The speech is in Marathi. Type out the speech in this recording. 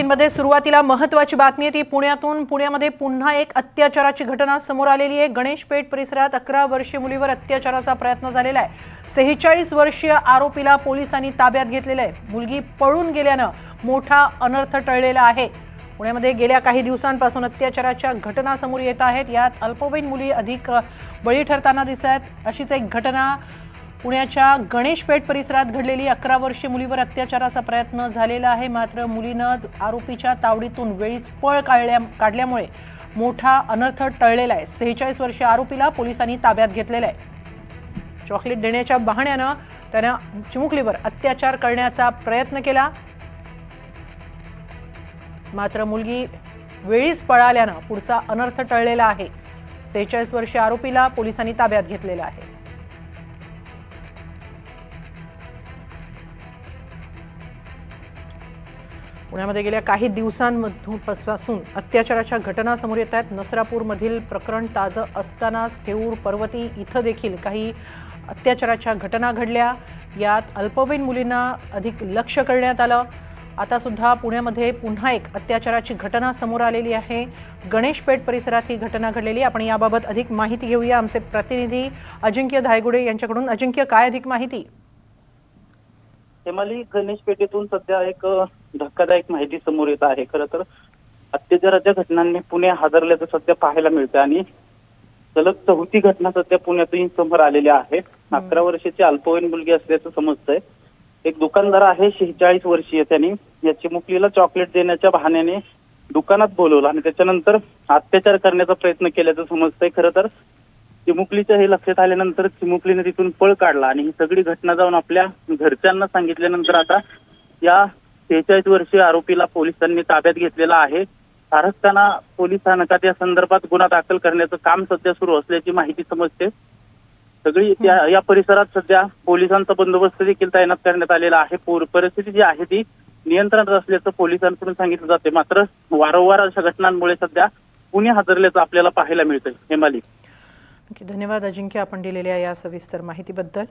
बुलेटिनमध्ये सुरुवातीला महत्त्वाची बातमी आहे ती पुण्यामध्ये पुन्हा एक अत्याचाराची घटना समोर आलेली आहे। गणेशपेठ परिसरात 11 वर्षीय मुलीवर अत्याचाराचा प्रयत्न झालेला आहे। 46 वर्षीय आरोपीला पोलिसांनी ताब्यात घेतलेला आहे। मुलगी पळून गेल्याने मोठा अनर्थ टळलेला आहे। पुण्यामध्ये गेल्या काही दिवसांपासून अत्याचाराच्या घटना समोर येत आहेत। यात अल्पवयीन मुली अधिक बळी ठरताना दिसत आहेत। अशीच एक घटना पुण्याच्या गणेशपेठ परिसरात घडलेली 11 वर्षीय मुलीवर अत्याचाराचा प्रयत्न झालेला आहे। मात्र मुलीनं आरोपीच्या तावडीतून वेळीच पळ काढल्यामुळे मोठा अनर्थ टळलेला आहे। 46 वर्षीय आरोपीला पोलिसांनी ताब्यात घेतलेला आहे। चॉकलेट देण्याच्या बहाण्याने त्याने चिमुकलीवर अत्याचार करण्याचा प्रयत्न केला, मात्र मुलगी वेळीच पळाल्याने पुढचा अनर्थ टळलेला आहे। 46 वर्षीय आरोपीला पोलिसांनी ताब्यात घेतलेला आहे। पुण्यामध्ये गेल्या काही दिवसांपासून अत्याचाराच्या घटना समोर येत आहेत। नसरापूरमधील प्रकरण ताजं असतानाच थेऊर पर्वती इथं देखील काही अत्याचाराच्या घटना घडल्या। यात अल्पवयीन मुलींना अधिक लक्ष करण्यात आलं। आता सुद्धा पुण्यामध्ये पुन्हा एक अत्याचाराची घटना समोर आलेली आहे। गणेशपेठ परिसरात ही घटना घडलेली। आपण याबाबत अधिक माहिती घेऊया आमचे प्रतिनिधी अजिंक्य धायगुडे यांच्याकडून। अजिंक्य, काय अधिक माहिती? हेमाली, गणेशपेठेतून सध्या एक धक्कादायक माहिती समोर येत आहे। खरं तर अत्याचाराच्या घटनांनी पुणे हादरल्याचं सध्या पाहायला मिळतं आणि सलग चौथी घटना सध्या पुण्यातून समोर आलेल्या आहे। 11 वर्षाची अल्पवयीन मुलगी असल्याचं समजतंय। एक दुकानदार आहे 46 वर्षीय, त्यांनी या चिमुकलीला चॉकलेट देण्याच्या बहाण्याने दुकानात बोलवलं आणि त्याच्यानंतर अत्याचार करण्याचा प्रयत्न केल्याचं समजतंय। खरं तर चिमुकलीच्या हे लक्षात आल्यानंतर चिमुकलीने तिथून पळ काढला आणि ही सगळी घटना जाऊन आपल्या घरच्यांना सांगितल्यानंतर आता या 46 वर्षीय आरोपीला पोलिसांनी ताब्यात घेतलेला आहे। कारस्थाना पोलीस स्थानकात या संदर्भात गुन्हा दाखल करण्याचं काम सध्या सुरू असल्याची माहिती समजते। सगळी या परिसरात सध्या पोलिसांचा बंदोबस्त देखील तैनात करण्यात आलेला आहे। परिस्थिती जी आहे ती नियंत्रणात असल्याचं पोलिसांकडून सांगितलं जाते। मात्र वारंवार अशा घटनांमुळे सध्या पुणे हादरल्याचं आपल्याला पाहायला मिळतंय। हेमाली, धन्यवाद अजिंक्य, आपण दिलेल्या या सविस्तर माहितीबद्दल।